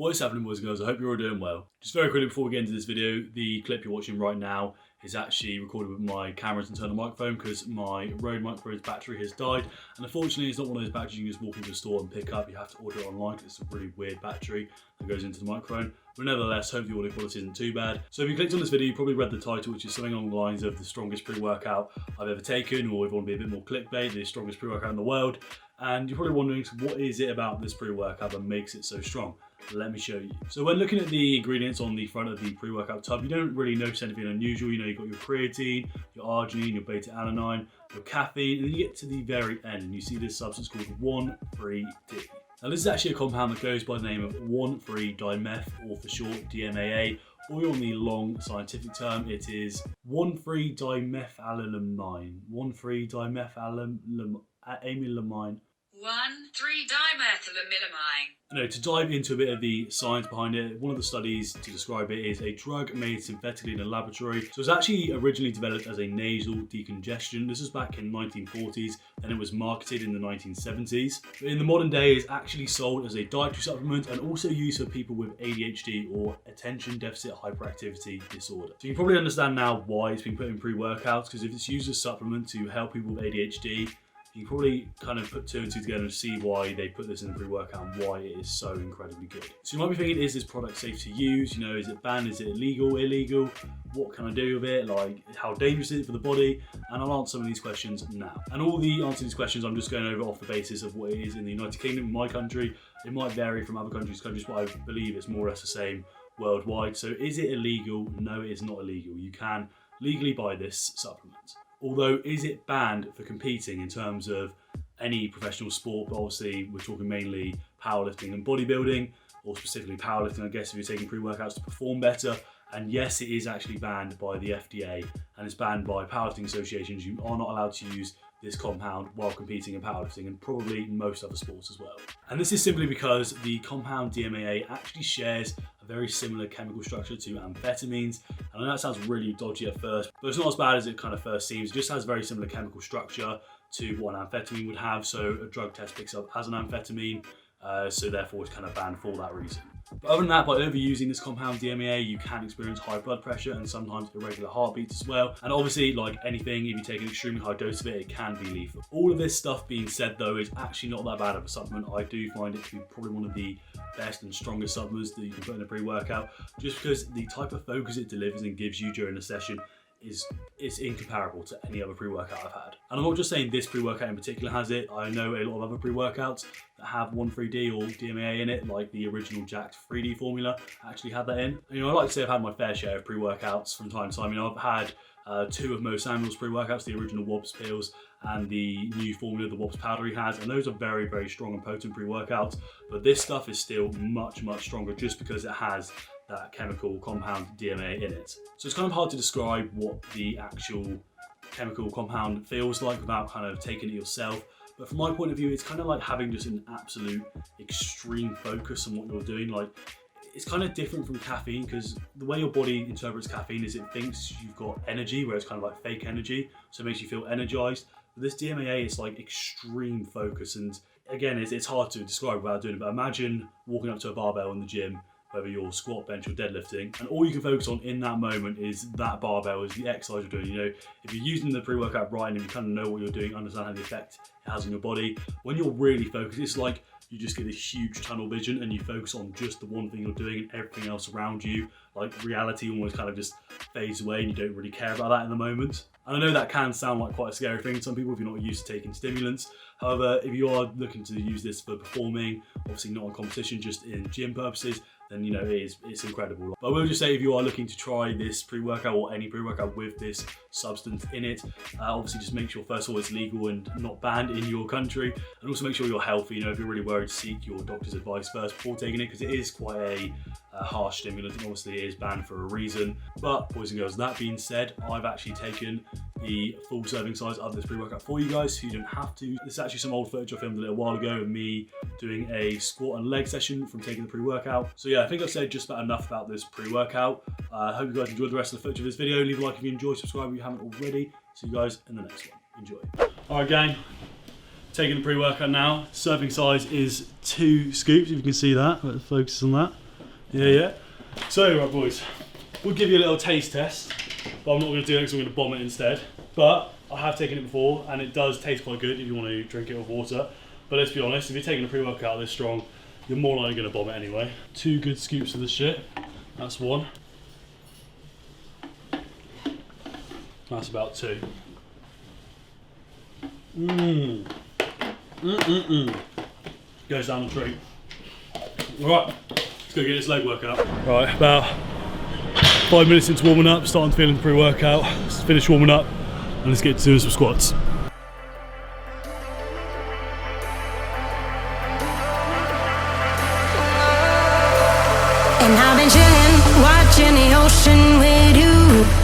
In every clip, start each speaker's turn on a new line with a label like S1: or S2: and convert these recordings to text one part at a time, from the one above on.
S1: What is happening, boys and girls? I hope you're all doing well. Just very quickly before we get into this video, the clip you're watching right now is actually recorded with my camera's internal microphone because my Rode microphone's battery has died. And unfortunately, it's not one of those batteries you can just walk into a store and pick up. You have to order it online because it's a really weird battery that goes into the microphone. But nevertheless, hopefully the audio quality isn't too bad. So if you clicked on this video, you probably read the title, which is something along the lines of the strongest pre-workout I've ever taken, or if you want to be a bit more clickbait, the strongest pre-workout in the world. And you're probably wondering, what is it about this pre-workout that makes it so strong? Let me show you. So when looking at the ingredients on the front of the pre-workout tub, you don't really notice anything unusual. You know, you've got your creatine, your arginine, your beta-alanine, your caffeine, and then you get to the very end and you see this substance called 1,3-D. Now this is actually a compound that goes by the name of 1,3-dimeth, or for short DMAA, or on the long scientific term, it is 1,3-dimethylamine. 1,3-dimethylamine.
S2: 1,3-dimethylamine.
S1: No, to dive into a bit of the science behind it, one of the studies to describe it is a drug made synthetically in a laboratory. So it was actually originally developed as a nasal decongestion. This was back in the 1940s, and it was marketed in the 1970s. But in the modern day, it's actually sold as a dietary supplement and also used for people with ADHD, or attention deficit hyperactivity disorder. So you can probably understand now why it's been put in pre-workouts, because if it's used as a supplement to help people with ADHD, you can probably kind of put two and two together and see why they put this in the pre-workout and why it is so incredibly good. So you might be thinking, is this product safe to use? You know, is it banned? Is it illegal? What can I do with it? Like, how dangerous is it for the body? And I'll answer some of these questions now. And all the answers to these questions I'm just going over off the basis of what it is in the United Kingdom, my country. It might vary from other countries, but I believe it's more or less the same worldwide. So is it illegal? No, it is not illegal. You can legally buy this supplement. Although, is it banned for competing in terms of any professional sport? But obviously, we're talking mainly powerlifting and bodybuilding, or specifically powerlifting, I guess, if you're taking pre-workouts to perform better. And yes, it is actually banned by the FDA, and it's banned by powerlifting associations. You are not allowed to use this compound while competing in powerlifting, and probably most other sports as well. And this is simply because the compound DMAA actually shares a very similar chemical structure to amphetamines. And I know that sounds really dodgy at first, but it's not as bad as it kind of first seems. It just has a very similar chemical structure to what an amphetamine would have. So a drug test picks up as an amphetamine, so therefore it's kind of banned for that reason. But other than that, by overusing this compound DMAA, you can experience high blood pressure and sometimes irregular heartbeats as well. And obviously, like anything, if you take an extremely high dose of it can be lethal. All of this stuff being said though, is actually not that bad of a supplement. I do find it to be probably one of the best and strongest supplements that you can put in a pre-workout, just because the type of focus it delivers and gives you during the session is incomparable to any other pre-workout I've had. And I'm not just saying this pre-workout in particular has it. I know a lot of other pre-workouts that have 1,3-D or DMAA in it, like the original Jacked 3D formula actually had that in. And, you know, I like to say I've had my fair share of pre-workouts from time to time. You know, I've had two of Mo Samuel's pre-workouts, the original Wobbs pills and the new formula, the Wobbs powder he has, and those are very, very strong and potent pre-workouts. But this stuff is still much, much stronger just because it has that chemical compound DMAA in it. So it's kind of hard to describe what the actual chemical compound feels like without kind of taking it yourself. But from my point of view, it's kind of like having just an absolute extreme focus on what you're doing. Like, it's kind of different from caffeine, because the way your body interprets caffeine is it thinks you've got energy, where it's kind of like fake energy, so it makes you feel energized. But this DMAA is like extreme focus, and again, it's hard to describe without doing it, but imagine walking up to a barbell in the gym, whether you're squat, bench or deadlifting, and all you can focus on in that moment is that barbell, is the exercise you're doing. You know, if you're using the pre-workout right and you kind of know what you're doing, understand how the effect it has on your body, when you're really focused, it's like you just get this huge tunnel vision and you focus on just the one thing you're doing, and everything else around you, like reality, almost kind of just fades away and you don't really care about that in the moment. And I know that can sound like quite a scary thing to some people if you're not used to taking stimulants. However, if you are looking to use this for performing, obviously not on competition, just in gym purposes, then, you know, it's incredible. But I will just say, if you are looking to try this pre-workout or any pre-workout with this substance in it, obviously just make sure first of all it's legal and not banned in your country, and also make sure you're healthy. You know, if you're really worried, seek your doctor's advice first before taking it, because it is quite a harsh stimulant, and obviously it is banned for a reason. But boys and girls, that being said, I've actually taken the full serving size of this pre-workout for you guys, so you don't have to. This is actually some old footage I filmed a little while ago of me doing a squat and leg session from taking the pre-workout. So yeah, I think I've said just about enough about this pre-workout. I hope you guys enjoyed the rest of the footage of this video. Leave a like if you enjoyed, subscribe if you haven't already. See you guys in the next one. Enjoy. Alright gang, taking the pre-workout now. Serving size is 2 scoops, if you can see that. Let's focus on that. Yeah. So, right boys, we'll give you a little taste test, but I'm not going to do it because I'm going to bomb it instead. But I have taken it before, and it does taste quite good if you want to drink it with water. But let's be honest, if you're taking a pre-workout this strong, you're more likely going to bomb it anyway. 2 good scoops of this shit. That's 1. That's about 2. Goes down the treat. Alright, let's go get this leg workout. Right, about 5 minutes into warming up, starting feeling the pre-workout. Let's finish warming up and let's get to doing some squats.
S2: And I've been chillin', watching the ocean with you.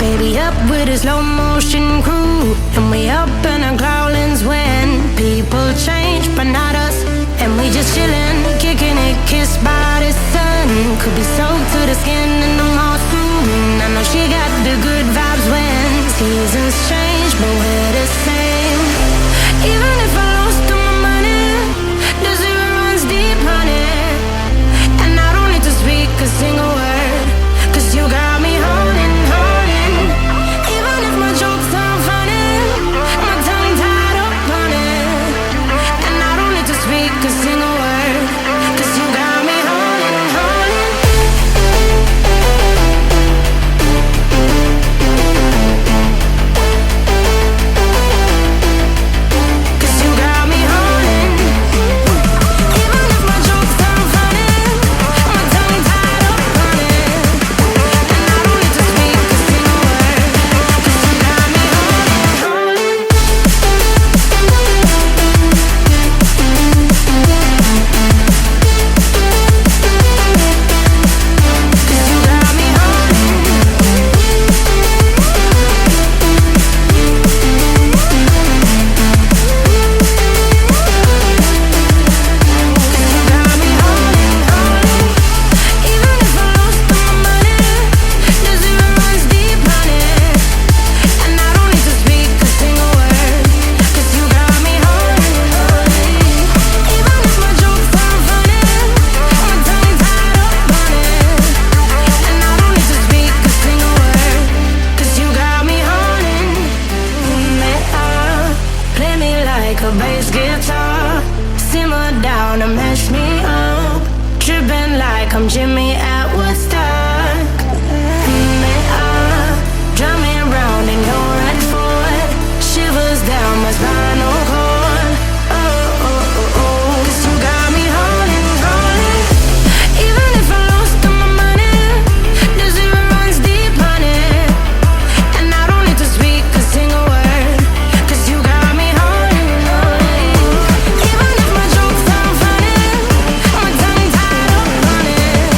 S2: Baby up with a slow motion crew. And we up in our growlings when people change, but not us. And we just chillin', kicking it, kissed by the sun. Could be soaked to the skin in the moss. I know she got the good vibes when seasons change, but we're the same. Even if I lost all my money, the zero runs deep, honey. And I don't need to speak a single word, 'cause you got me holding. Even if my jokes aren't funny, my tongue tied up on it. And I don't need to speak a single word, 'cause you got me holding. 'Cause you got me holding. Even if my jokes aren't funny, my tongue tied up on it. And I don't need to speak a single word, 'cause you got me holding. 'Cause you got me Even if I lost all my money, the zero runs deep, honey. And I don't need to speak a single word, 'cause you got me holding. Even if my jokes aren't funny, my tongue tied up on it. And I don't need to speak a single word, 'cause you got me holding. Play me like a bass guitar, simmer down and mash me up, tripping like I'm Jimmy at Woodstock. Drive me around in your red Ford, shivers down my spinal cord. Oh, 'cause you got me holding. Even if I lost all my money, the zero runs deep, honey. And I don't need to speak a single word, 'cause you got me holding. Even if my jokes aren't funny, my tongue tied up on it.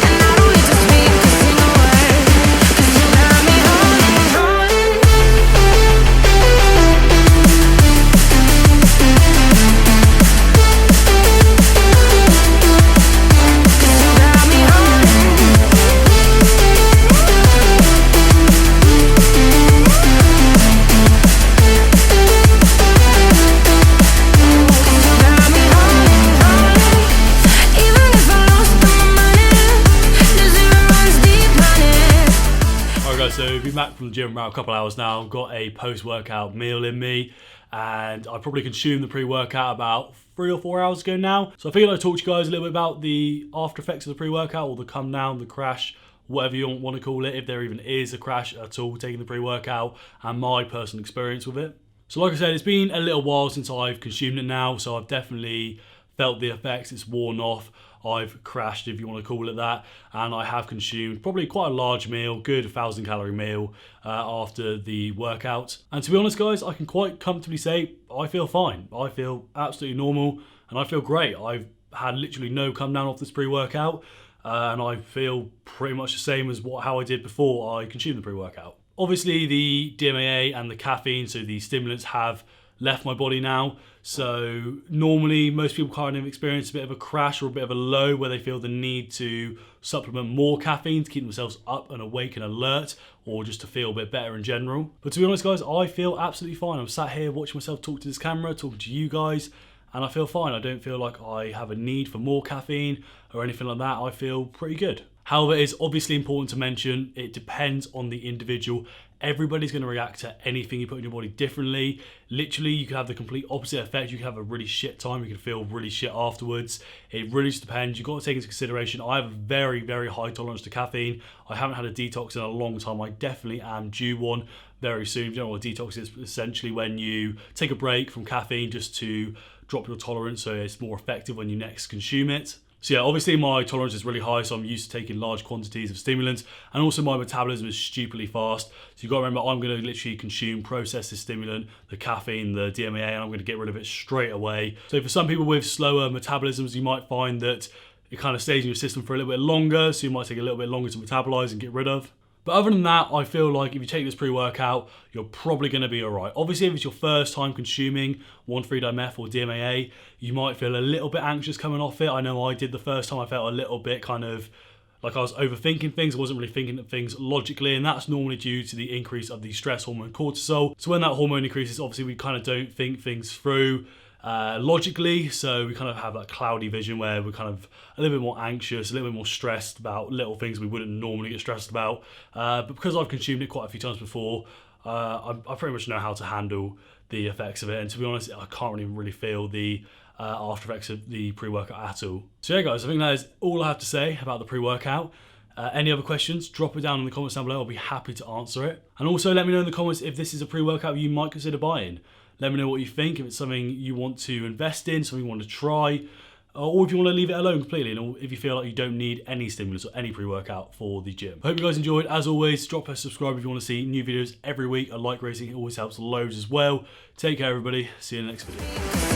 S2: And I don't need to speak a single word, 'cause you got me holding. 'Cause you got me holding. Got me holding. Even if I lost all my money, the zero runs deep, honey.
S1: Alright guys, so we've been back from the gym around a couple hours now. Got a post-workout meal in me, and I probably consumed the pre-workout about 3 or 4 hours ago now. So I figured I'd talk to you guys a little bit about the after effects of the pre-workout, or the come down, the crash, whatever you want to call it, if there even is a crash at all taking the pre-workout, and my personal experience with it. So like I said, it's been a little while since I've consumed it now, so I've definitely felt the effects. It's worn off. I've crashed, if you want to call it that, and I have consumed probably quite a large meal, good 1,000-calorie meal after the workout. And to be honest guys, I can quite comfortably say I feel fine. I feel absolutely normal, and I feel great. I've had literally no come down off this pre-workout, and I feel pretty much the same as how I did before I consumed the pre-workout. Obviously the DMAA and the caffeine, so the stimulants, have left my body now. So normally most people kind of experience a bit of a crash or a bit of a low where they feel the need to supplement more caffeine to keep themselves up and awake and alert, or just to feel a bit better in general. But to be honest guys, I feel absolutely fine. I'm sat here watching myself talk to this camera, talking to you guys, and I feel fine. I don't feel like I have a need for more caffeine or anything like that. I feel pretty good. However, it's obviously important to mention it depends on the individual. Everybody's going to react to anything you put in your body differently. Literally, you can have the complete opposite effect. You can have a really shit time. You can feel really shit afterwards. It really just depends. You've got to take into consideration, I have a very, very high tolerance to caffeine. I haven't had a detox in a long time. I definitely am due one very soon. If you don't know what a detox is, essentially when you take a break from caffeine just to drop your tolerance so it's more effective when you next consume it. So yeah, obviously my tolerance is really high, so I'm used to taking large quantities of stimulants, and also my metabolism is stupidly fast. So you've got to remember, I'm going to literally consume, process the stimulant, the caffeine, the DMAA, and I'm going to get rid of it straight away. So for some people with slower metabolisms, you might find that it kind of stays in your system for a little bit longer, so you might take a little bit longer to metabolize and get rid of. But other than that, I feel like if you take this pre-workout, you're probably going to be alright. Obviously, if it's your first time consuming 1,3-dimeth or DMAA, you might feel a little bit anxious coming off it. I know I did the first time. I felt a little bit kind of like I was overthinking things. I wasn't really thinking of things logically, and that's normally due to the increase of the stress hormone cortisol. So when that hormone increases, obviously we kind of don't think things through logically, so we kind of have that cloudy vision where we're kind of a little bit more anxious, a little bit more stressed about little things we wouldn't normally get stressed about. But because I've consumed it quite a few times before, I pretty much know how to handle the effects of it. And to be honest, I can't really feel the after effects of the pre-workout at all. So yeah, guys, I think that is all I have to say about the pre-workout. Any other questions, drop it down in the comments down below. I'll be happy to answer it. And also let me know in the comments if this is a pre-workout you might consider buying. Let me know what you think, if it's something you want to invest in, something you want to try, or if you want to leave it alone completely, and if you feel like you don't need any stimulants or any pre-workout for the gym. Hope you guys enjoyed. As always, drop a subscribe if you want to see new videos every week. A like rating always helps loads as well. Take care, everybody. See you in the next video.